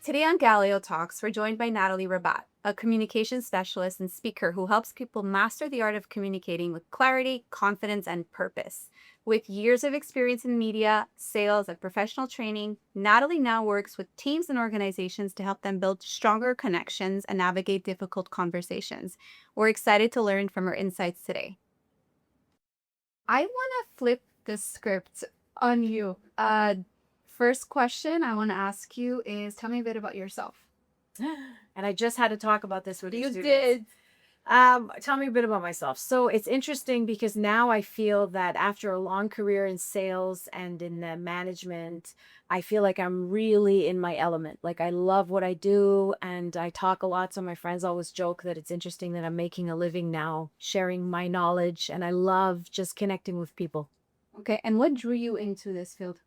Today on Galileo Talks, we're joined by Nathalie Rabbat, a communication specialist and speaker who helps people master the art of communicating with clarity, confidence, and purpose. With years of experience in media, sales, and professional training, Nathalie now works with teams and organizations to help them build stronger connections and navigate difficult conversations. We're excited to learn from her insights today. I want to flip the script on you. First question I want to ask you is tell me a bit about yourself. And I just had to talk about this with You students. did. Tell me a bit about myself. So it's interesting because now I feel that after a long career in sales and in management, I feel like I'm really in my element. Like I love what I do and I talk a lot. So my friends always joke that it's interesting that I'm making a living now, sharing my knowledge, and I love just connecting with people. Okay, and what drew you into this field?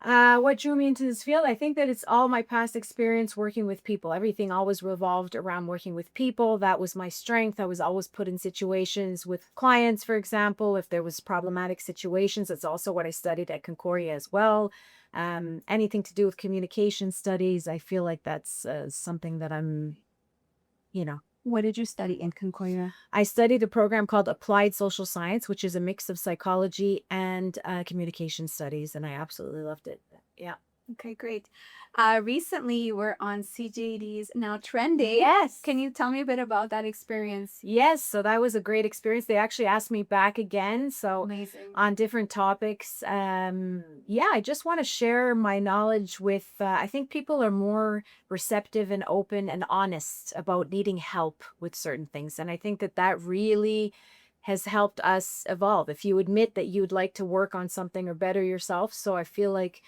What drew me into this field? I think that it's all my past experience working with people. Everything always revolved around working with people. That was my strength. I was always put in situations with clients, for example, if there was problematic situations. That's also what I studied at Concordia as well. Anything to do with communication studies, I feel like that's something that I'm, you know, What did you study in Concordia? I studied a program called Applied Social Science, which is a mix of psychology and communication studies, and I absolutely loved it. Yeah. Okay, great. Recently you were on CJD's Now Trending. Yes. Can you tell me a bit about that experience? Yes, so that was a great experience. They actually asked me back again, so Amazing. on different topics. Yeah, I just want to share my knowledge with, I think people are more receptive and open and honest about needing help with certain things. And I think that that really has helped us evolve. If you admit that you'd like to work on something or better yourself. So I feel like,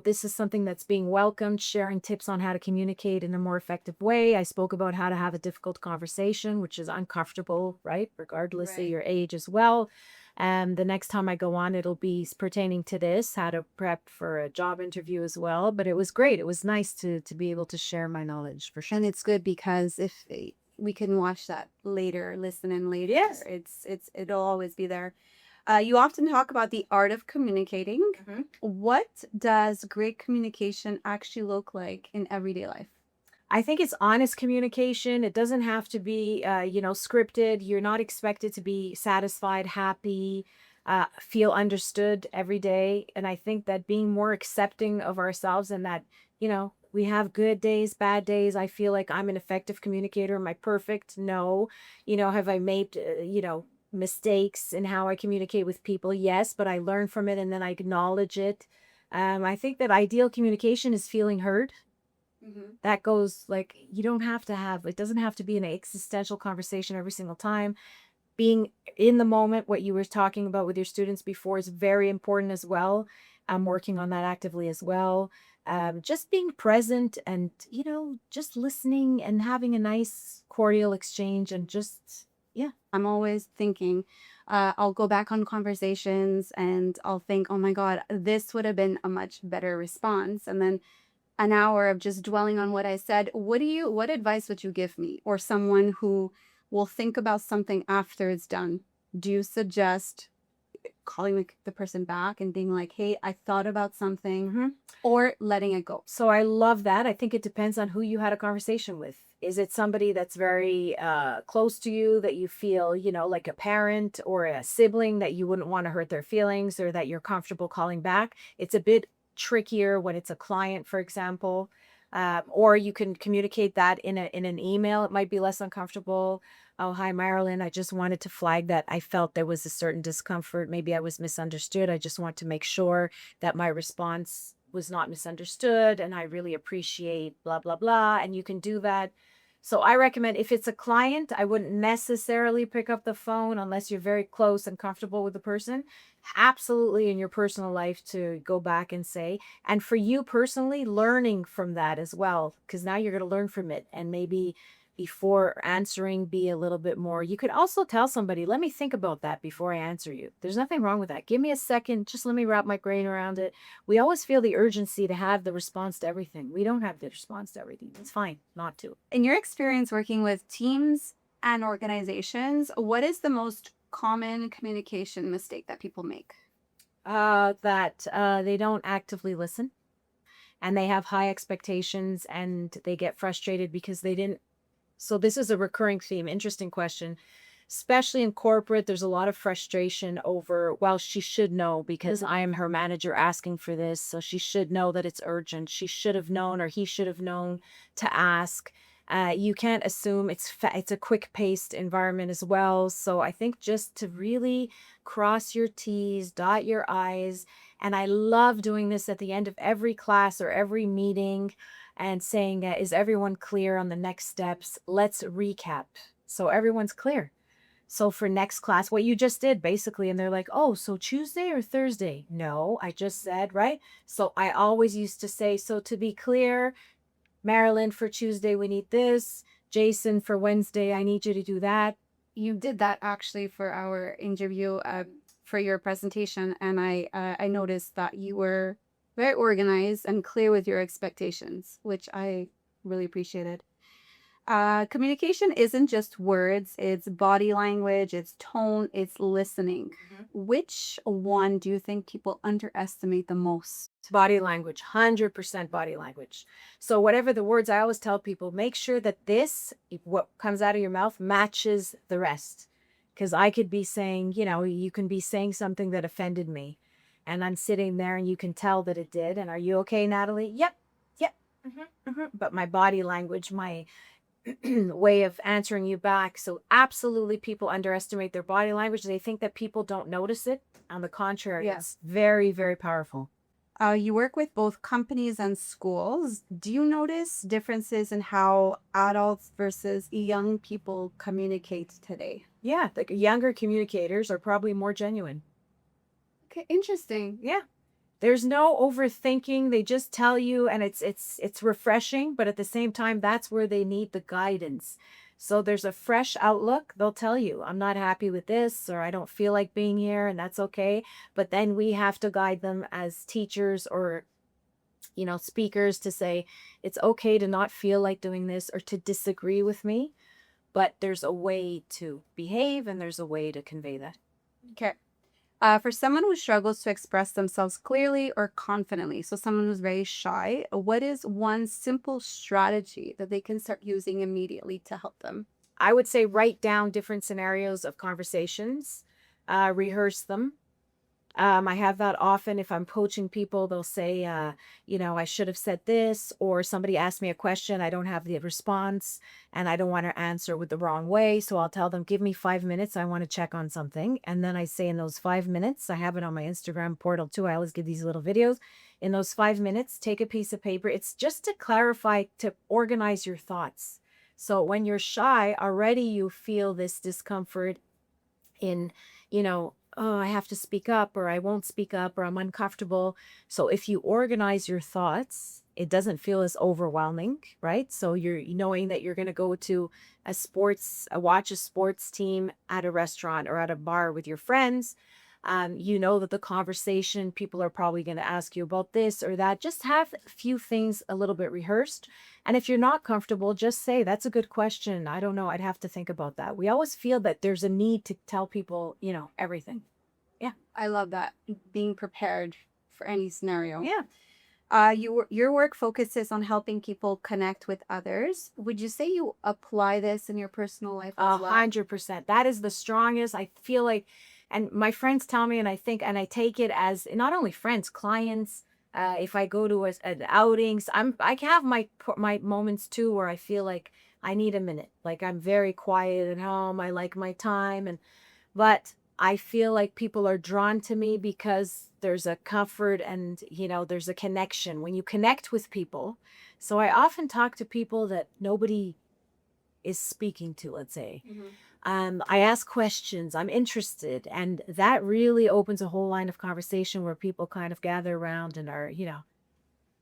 this is something that's being welcomed, sharing tips on how to communicate in a more effective way. I spoke about how to have a difficult conversation, which is uncomfortable, right? Regardless of Right. your age as well. And the next time I go on, it'll be pertaining to this, how to prep for a job interview as well. But it was great. It was nice to be able to share my knowledge for sure. And it's good because if we can watch that later, listen in later. Yes. It'll always be there. You often talk about the art of communicating. Mhm. What does great communication actually look like in everyday life? I think it's honest communication. It doesn't have to be, scripted. You're not expected to be satisfied, happy, feel understood every day. And I think that being more accepting of ourselves and that, we have good days, bad days. I feel like I'm an effective communicator. Am I perfect? No. Have I made, mistakes in how I communicate with people? Yes, but I learn from it and then I acknowledge it. I think that ideal communication is feeling heard. Mm-hmm. That goes like you don't have to have it doesn't have to be an existential conversation every single time. Being in the moment, what you were talking about with your students before, is very important as well. I'm working on that actively as well. Just being present and just listening and having a nice cordial exchange and just yeah. I'm always thinking, I'll go back on conversations and I'll think, oh my God, this would have been a much better response. And then an hour of just dwelling on what I said. What advice would you give me or someone who will think about something after it's done? Do you suggest calling the person back and being like, hey, I thought about something, or letting it go? So I love that. I think it depends on who you had a conversation with. Is it somebody that's very close to you that you feel, like a parent or a sibling that you wouldn't want to hurt their feelings or that you're comfortable calling back? It's a bit trickier when it's a client, for example. Or you can communicate that in an email. It might be less uncomfortable. Oh, hi, Marilyn. I just wanted to flag that I felt there was a certain discomfort. Maybe I was misunderstood. I just want to make sure that my response was not misunderstood and I really appreciate blah, blah, blah. And you can do that. So I recommend if it's a client, I wouldn't necessarily pick up the phone unless you're very close and comfortable with the person. Absolutely in your personal life to go back and say, and for you personally, learning from that as well, because now you're going to learn from it and maybe before answering be a little bit more. You could also tell somebody, let me think about that before I answer you. There's nothing wrong with that. Give me a second. Just let me wrap my brain around it. We always feel the urgency to have the response to everything. We don't have the response to everything. It's fine not to. In your experience working with teams and organizations, what is the most common communication mistake that people make? That they don't actively listen. and they have high expectations and they get frustrated because they didn't. So this is a recurring theme. Interesting question. Especially in corporate, there's a lot of frustration over, well, she should know because I am her manager asking for this. So she should know that it's urgent. She should have known, or he should have known to ask. You can't assume it's a quick paced environment as well. So I think just to really cross your T's, dot your I's. And I love doing this at the end of every class or every meeting and saying, is everyone clear on the next steps? Let's recap. So everyone's clear. So for next class, what you just did basically, and they're like, oh, so Tuesday or Thursday? No, I just said, right? So I always used to say, so to be clear, Marilyn, for Tuesday, we need this. Jason, for Wednesday, I need you to do that. You did that actually for our interview, for your presentation, and I noticed that you were very organized and clear with your expectations, which I really appreciated. Communication isn't just words, it's body language, it's tone, it's listening. Which one do you think people underestimate the most? Body language, 100% body language. So whatever the words, I always tell people, make sure that what comes out of your mouth matches the rest. Because I could be saying, you can be saying something that offended me. And I'm sitting there and you can tell that it did. And are you okay, Natalie? Yep. Yep. But my body language, my way of answering you back. So absolutely people underestimate their body language. They think that people don't notice it. On the contrary, it's very, very powerful. You work with both companies and schools. Do you notice differences in how adults versus young people communicate today? Yeah, the younger communicators are probably more genuine. Okay, interesting. Yeah. There's no overthinking. They just tell you, and it's refreshing, but at the same time, that's where they need the guidance. So there's a fresh outlook. They'll tell you, I'm not happy with this, or I don't feel like being here, and that's okay. But then we have to guide them as teachers or speakers to say, it's okay to not feel like doing this or to disagree with me, but there's a way to behave and there's a way to convey that. Okay. For someone who struggles to express themselves clearly or confidently, so someone who's very shy, what is one simple strategy that they can start using immediately to help them? I would say write down different scenarios of conversations, rehearse them. I have that often if I'm coaching people, they'll say, I should have said this, or somebody asked me a question, I don't have the response, and I don't want to answer with the wrong way. So I'll tell them, give me 5 minutes. I want to check on something. And then I say in those 5 minutes, I have it on my Instagram portal too. I always give these little videos. In those 5 minutes, take a piece of paper. It's just to clarify, to organize your thoughts. So when you're shy, already you feel this discomfort in, oh, I have to speak up, or I won't speak up, or I'm uncomfortable. So if you organize your thoughts, it doesn't feel as overwhelming, right? So you're knowing that you're going to go to watch a sports team at a restaurant or at a bar with your friends. You know that the conversation, people are probably going to ask you about this or that. Just have a few things a little bit rehearsed. And if you're not comfortable, just say, that's a good question. I don't know. I'd have to think about that. We always feel that there's a need to tell people, everything. Yeah. I love that. Being prepared for any scenario. Yeah. Your work focuses on helping people connect with others. Would you say you apply this in your personal life as well? 100%. That is the strongest. I feel like, and my friends tell me, and I think, and I take it as not only friends, clients. If I go to an outings, I have my moments too where I feel like I need a minute. Like I'm very quiet at home. I like my time, but I feel like people are drawn to me because there's a comfort and there's a connection when you connect with people. So I often talk to people that nobody is speaking to, let's say. I ask questions, I'm interested, and that really opens a whole line of conversation where people kind of gather around and are,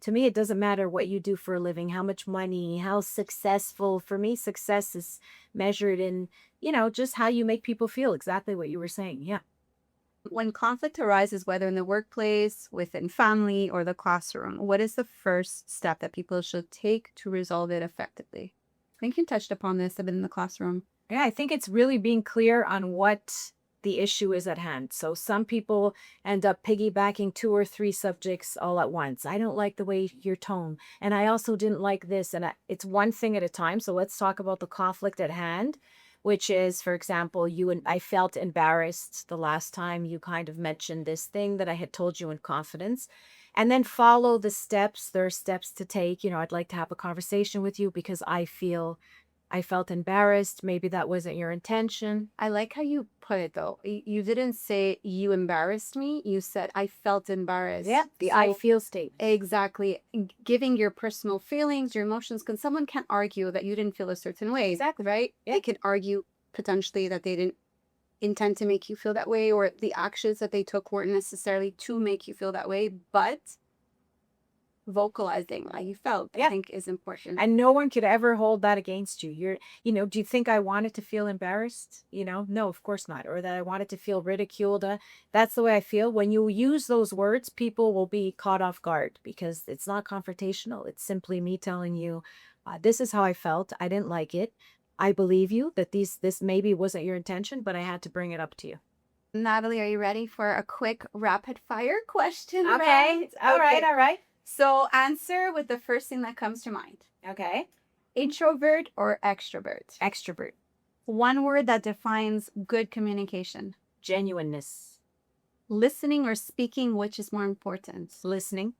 to me, it doesn't matter what you do for a living, how much money, how successful. For me, success is measured in, just how you make people feel, exactly what you were saying. Yeah. When conflict arises, whether in the workplace, within family, or the classroom, what is the first step that people should take to resolve it effectively? I think you touched upon this a bit in the classroom. Yeah, I think it's really being clear on what the issue is at hand. So some people end up piggybacking 2 or 3 subjects all at once. I don't like the way your tone, and I also didn't like this. And it's one thing at a time. So let's talk about the conflict at hand, which is, for example, you and I felt embarrassed the last time you kind of mentioned this thing that I had told you in confidence. And then follow the steps. There are steps to take. I'd like to have a conversation with you because I felt embarrassed. Maybe that wasn't your intention. I like how you put it though. You didn't say you embarrassed me. You said I felt embarrassed. Yeah, the I So feel statement. exactly. Giving your personal feelings, your emotions, because someone can't argue that you didn't feel a certain way. Exactly. Right? Yeah. They can argue potentially that they didn't intend to make you feel that way, or the actions that they took weren't necessarily to make you feel that way, but vocalizing how you felt, I Yeah. think, is important. And no one could ever hold that against you. Do you think I wanted to feel embarrassed? No, of course not. Or that I wanted to feel ridiculed. That's the way I feel. When you use those words, people will be caught off guard because it's not confrontational. It's simply me telling you, this is how I felt. I didn't like it. I believe you that this maybe wasn't your intention, but I had to bring it up to you. Natalie, are you ready for a quick rapid fire question Okay. round? All right. All right. So answer with the first thing that comes to mind. Okay. Introvert or extrovert? Extrovert. One word that defines good communication. Genuineness. Listening or speaking, which is more important? Listening.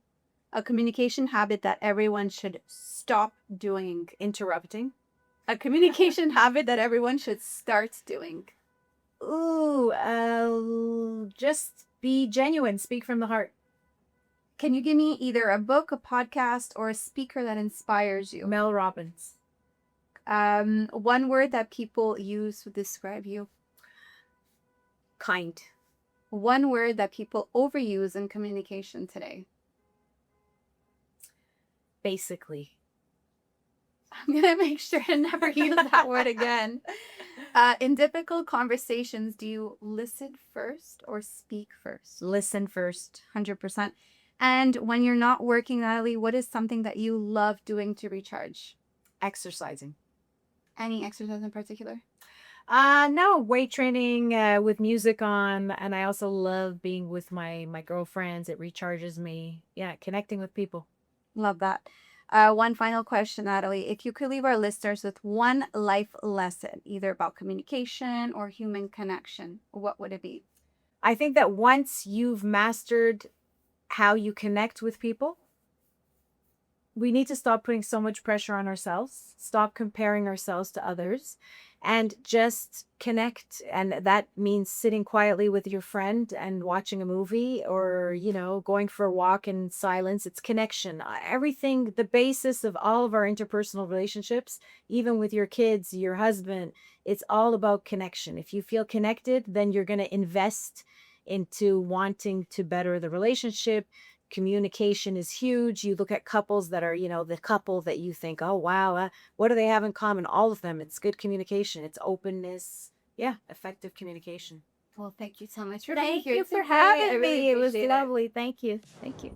A communication habit that everyone should stop doing. Interrupting. A communication habit that everyone should start doing. Just be genuine. Speak from the heart. Can you give me either a book, a podcast, or a speaker that inspires you? Mel Robbins. One word that people use to describe you. Kind. One word that people overuse in communication today. Basically. I'm going to make sure to never use that word again. In difficult conversations, do you listen first or speak first? Listen first. 100%. And when you're not working, Natalie, what is something that you love doing to recharge? Exercising. Any exercise in particular? No, weight training with music on. And I also love being with my girlfriends. It recharges me. Yeah, connecting with people. Love that. One final question, Natalie. If you could leave our listeners with one life lesson, either about communication or human connection, what would it be? I think that once you've mastered how you connect with people, we need to stop putting so much pressure on ourselves, stop comparing ourselves to others, and just connect. And that means sitting quietly with your friend and watching a movie, or, going for a walk in silence. It's connection. Everything, the basis of all of our interpersonal relationships, even with your kids, your husband, it's all about connection. If you feel connected, then you're going to invest into wanting to better the relationship. Communication is huge. You look at couples that are, the couple that you think, oh, wow, what do they have in common? All of them. It's good communication. It's openness. Yeah, effective communication. Well, thank you so much for Thank being here you for today. I having really me. It was appreciate lovely. Thank you. Thank you.